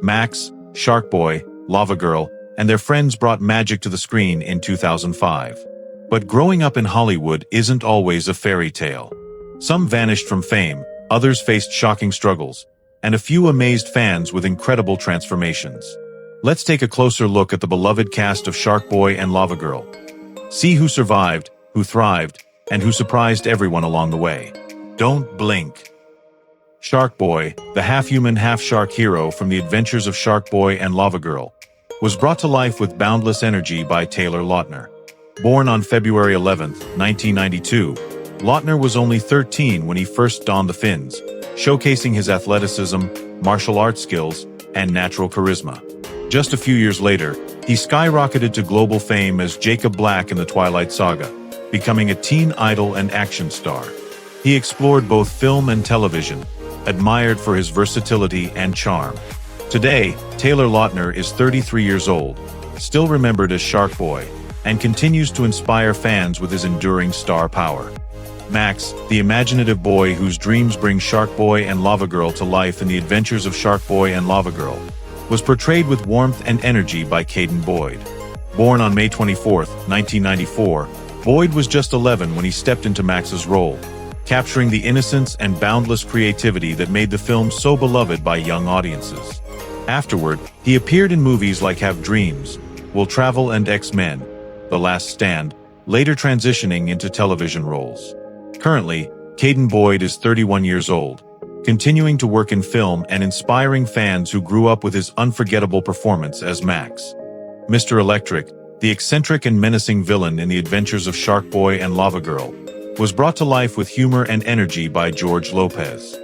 Max, Sharkboy, Lavagirl, and their friends brought magic to the screen in 2005. But growing up in Hollywood isn't always a fairy tale. Some vanished from fame, others faced shocking struggles, and a few amazed fans with incredible transformations. Let's take a closer look at the beloved cast of Sharkboy and Lavagirl. See who survived, who thrived, and who surprised everyone along the way. Don't blink. Sharkboy, the half-human, half-shark hero from the adventures of Sharkboy and Lavagirl, was brought to life with boundless energy by Taylor Lautner. Born on February 11, 1992, Lautner was only 13 when he first donned the fins, showcasing his athleticism, martial arts skills, and natural charisma. Just a few years later, he skyrocketed to global fame as Jacob Black in the Twilight Saga, becoming a teen idol and action star. He explored both film and television, admired for his versatility and charm. Today, Taylor Lautner is 33 years old, still remembered as Sharkboy, and continues to inspire fans with his enduring star power. Max, the imaginative boy whose dreams bring Sharkboy and Lavagirl to life in the adventures of Sharkboy and Lavagirl, was portrayed with warmth and energy by Cayden Boyd. Born on May 24, 1994, Boyd was just 11 when he stepped into Max's role, capturing the innocence and boundless creativity that made the film so beloved by young audiences. Afterward, he appeared in movies like Have Dreams, Will Travel, and X-Men: The Last Stand, later transitioning into television roles. Currently, Cayden Boyd is 31 years old, continuing to work in film and inspiring fans who grew up with his unforgettable performance as Max. Mr. Electric, the eccentric and menacing villain in the adventures of Sharkboy and Lavagirl, was brought to life with humor and energy by George Lopez.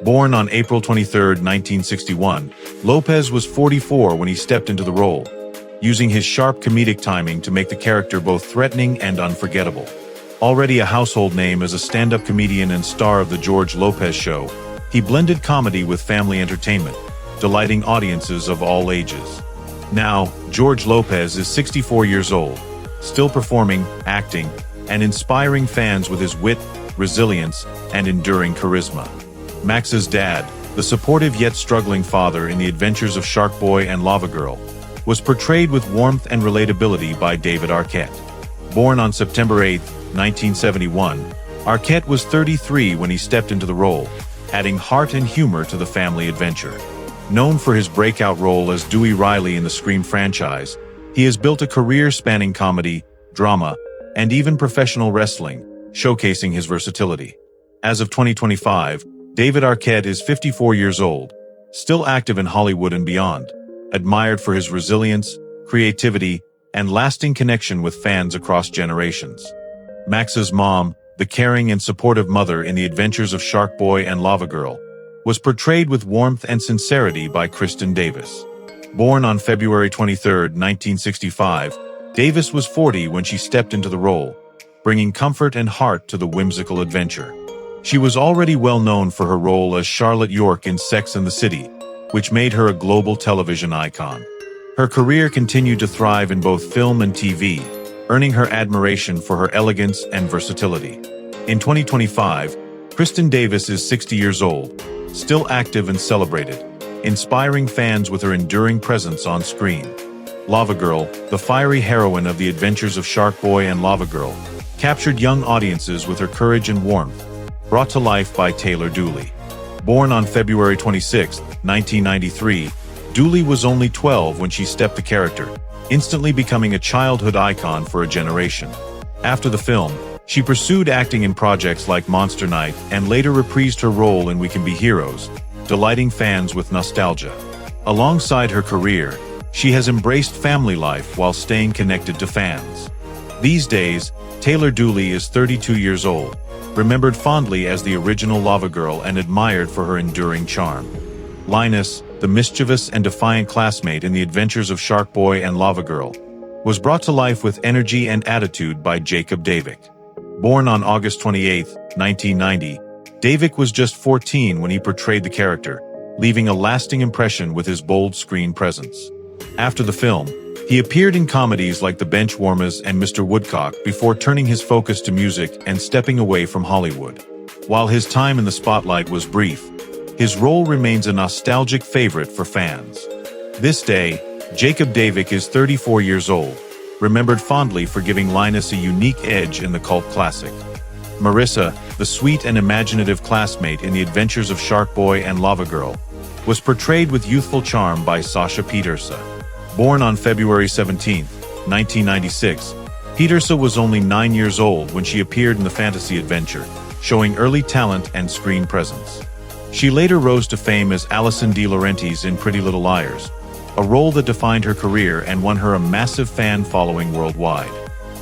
Born on April 23, 1961, Lopez was 44 when he stepped into the role, using his sharp comedic timing to make the character both threatening and unforgettable. Already a household name as a stand-up comedian and star of The George Lopez Show, he blended comedy with family entertainment, delighting audiences of all ages. Now, George Lopez is 64 years old, still performing, acting, and inspiring fans with his wit, resilience, and enduring charisma. Max's dad, the supportive yet struggling father in the adventures of Sharkboy and Lavagirl, was portrayed with warmth and relatability by David Arquette. Born on September 8, 1971, Arquette was 33 when he stepped into the role, adding heart and humor to the family adventure. Known for his breakout role as Dewey Riley in the Scream franchise, he has built a career spanning comedy, drama, and even professional wrestling, showcasing his versatility. As of 2025, David Arquette is 54 years old, still active in Hollywood and beyond, admired for his resilience, creativity, and lasting connection with fans across generations. Max's mom, the caring and supportive mother in the adventures of Sharkboy and Lavagirl, was portrayed with warmth and sincerity by Kristin Davis. Born on February 23, 1965, Davis was 40 when she stepped into the role, bringing comfort and heart to the whimsical adventure. She was already well known for her role as Charlotte York in Sex and the City, which made her a global television icon. Her career continued to thrive in both film and TV, earning her admiration for her elegance and versatility. In 2025, Kristin Davis is 60 years old, still active and celebrated, inspiring fans with her enduring presence on screen. Lavagirl, the fiery heroine of the adventures of Sharkboy and Lavagirl, captured young audiences with her courage and warmth, brought to life by Taylor Dooley. Born on February 26, 1993, Dooley was only 12 when she stepped the character, instantly becoming a childhood icon for a generation. After the film, she pursued acting in projects like Monster Night and later reprised her role in We Can Be Heroes, delighting fans with nostalgia. Alongside her career, she has embraced family life while staying connected to fans. These days, Taylor Dooley is 32 years old, remembered fondly as the original Lavagirl and admired for her enduring charm. Linus, the mischievous and defiant classmate in the adventures of Sharkboy and Lavagirl, was brought to life with energy and attitude by Jacob Davich. Born on August 28, 1990, Davich was just 14 when he portrayed the character, leaving a lasting impression with his bold screen presence. After the film, he appeared in comedies like The Benchwarmers and Mr. Woodcock before turning his focus to music and stepping away from Hollywood. While his time in the spotlight was brief, his role remains a nostalgic favorite for fans. This day, Jacob Davich is 34 years old, remembered fondly for giving Linus a unique edge in the cult classic. Marissa, the sweet and imaginative classmate in the adventures of Sharkboy and Lavagirl, was portrayed with youthful charm by Sasha Pieterse. Born on February 17, 1996, Pieterse was only 9 years old when she appeared in the fantasy adventure, showing early talent and screen presence. She later rose to fame as Allison De Laurentiis in Pretty Little Liars, a role that defined her career and won her a massive fan following worldwide.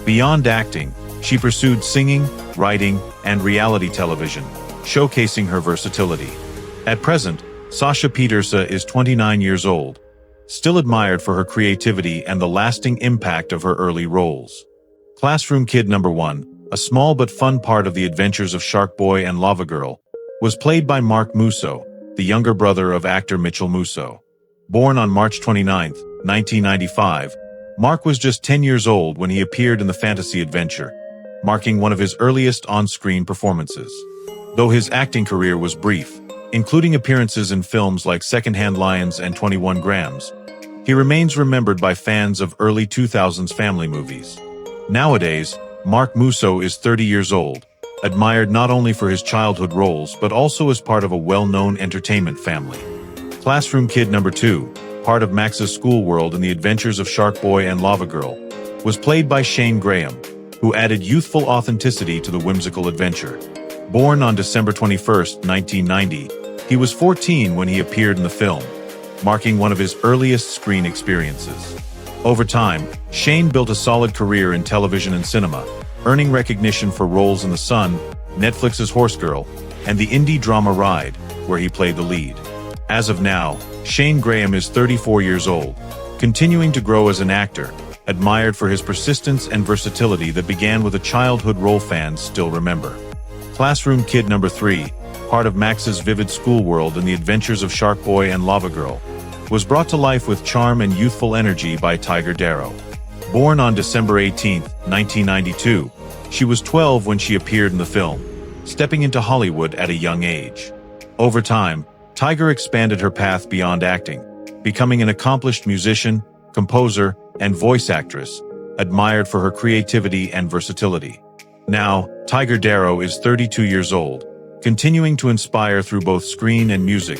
Beyond acting, she pursued singing, writing, and reality television, showcasing her versatility. At present, Sasha Pieterse is 29 years old, still admired for her creativity and the lasting impact of her early roles. Classroom Kid Number 1, a small but fun part of the adventures of Sharkboy and Lavagirl, was played by Mark Musso, the younger brother of actor Mitchell Musso. Born on March 29, 1995, Mark was just 10 years old when he appeared in the fantasy adventure, marking one of his earliest on-screen performances. Though his acting career was brief, including appearances in films like Secondhand Lions and 21 Grams, he remains remembered by fans of early 2000s family movies. Nowadays, Mark Musso is 30 years old, admired not only for his childhood roles but also as part of a well-known entertainment family. Classroom Kid Number 2, part of Max's school world in the adventures of Sharkboy and Lavagirl, was played by Shane Graham, who added youthful authenticity to the whimsical adventure. Born on December 21, 1990, he was 14 when he appeared in the film, marking one of his earliest screen experiences. Over time, Shane built a solid career in television and cinema, earning recognition for roles in The Sun, Netflix's Horse Girl, and the indie drama Ride, where he played the lead. As of now, Shane Graham is 34 years old, continuing to grow as an actor, admired for his persistence and versatility that began with a childhood role fans still remember. Classroom Kid Number 3, part of Max's vivid school world in the adventures of Sharkboy and Lavagirl, was brought to life with charm and youthful energy by Tiger Darrow. Born on December 18, 1992, she was 12 when she appeared in the film, stepping into Hollywood at a young age. Over time, Tiger expanded her path beyond acting, becoming an accomplished musician, composer, and voice actress, admired for her creativity and versatility. Now, Tiger Darrow is 32 years old, continuing to inspire through both screen and music,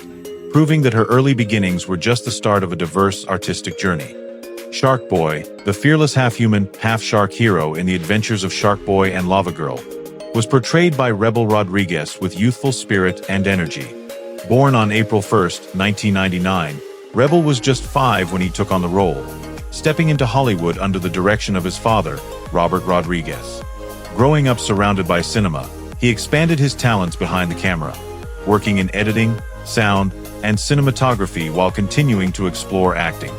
proving that her early beginnings were just the start of a diverse artistic journey. Sharkboy, the fearless half-human, half-shark hero in the adventures of Sharkboy and Lavagirl, was portrayed by Rebel Rodriguez with youthful spirit and energy. Born on April 1, 1999, Rebel was just 5 when he took on the role, stepping into Hollywood under the direction of his father, Robert Rodriguez. Growing up surrounded by cinema, he expanded his talents behind the camera, working in editing, sound, and cinematography while continuing to explore acting.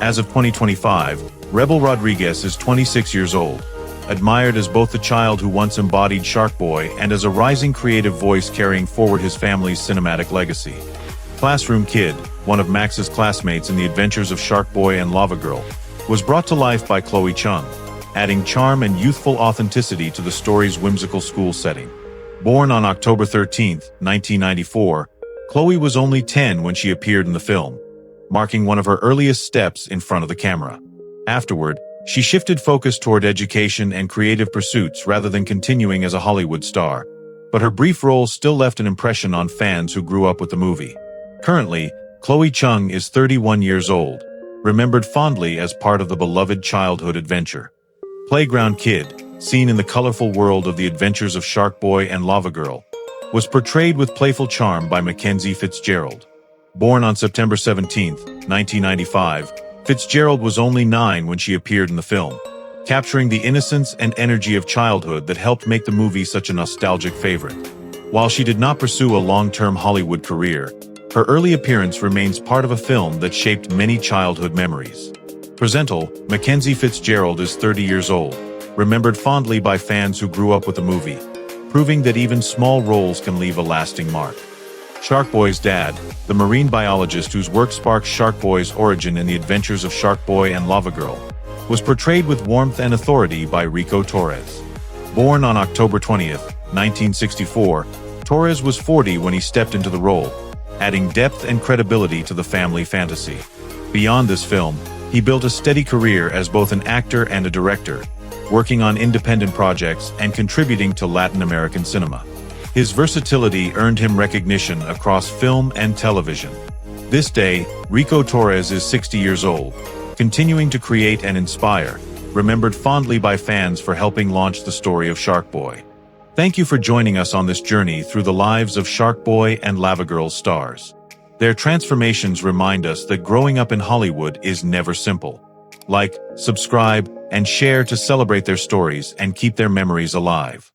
As of 2025, Rebel Rodriguez is 26 years old, admired as both the child who once embodied Sharkboy and as a rising creative voice carrying forward his family's cinematic legacy. Classroom Kid, one of Max's classmates in the adventures of Sharkboy and Lavagirl, was brought to life by Chloe Chung, adding charm and youthful authenticity to the story's whimsical school setting. Born on October 13, 1994, Chloe was only 10 when she appeared in the film, marking one of her earliest steps in front of the camera. Afterward, she shifted focus toward education and creative pursuits rather than continuing as a Hollywood star, but her brief role still left an impression on fans who grew up with the movie. Currently, Chloe Chung is 31 years old, remembered fondly as part of the beloved childhood adventure. Playground Kid, seen in the colorful world of the adventures of Sharkboy and Lavagirl, was portrayed with playful charm by Mackenzie Fitzgerald. Born on September 17, 1995, Fitzgerald was only 9 when she appeared in the film, capturing the innocence and energy of childhood that helped make the movie such a nostalgic favorite. While she did not pursue a long-term Hollywood career, her early appearance remains part of a film that shaped many childhood memories. Presental, Mackenzie Fitzgerald is 30 years old, remembered fondly by fans who grew up with the movie, proving that even small roles can leave a lasting mark. Sharkboy's dad, the marine biologist whose work sparked Sharkboy's origin in the adventures of Sharkboy and Lavagirl, was portrayed with warmth and authority by Rico Torres. Born on October 20, 1964, Torres was 40 when he stepped into the role, adding depth and credibility to the family fantasy. Beyond this film, he built a steady career as both an actor and a director, working on independent projects and contributing to Latin American cinema. His versatility earned him recognition across film and television. This day, Rico Torres is 60 years old, continuing to create and inspire, remembered fondly by fans for helping launch the story of Sharkboy. Thank you for joining us on this journey through the lives of Sharkboy and Lavagirl stars. Their transformations remind us that growing up in Hollywood is never simple. Like, subscribe, and share to celebrate their stories and keep their memories alive.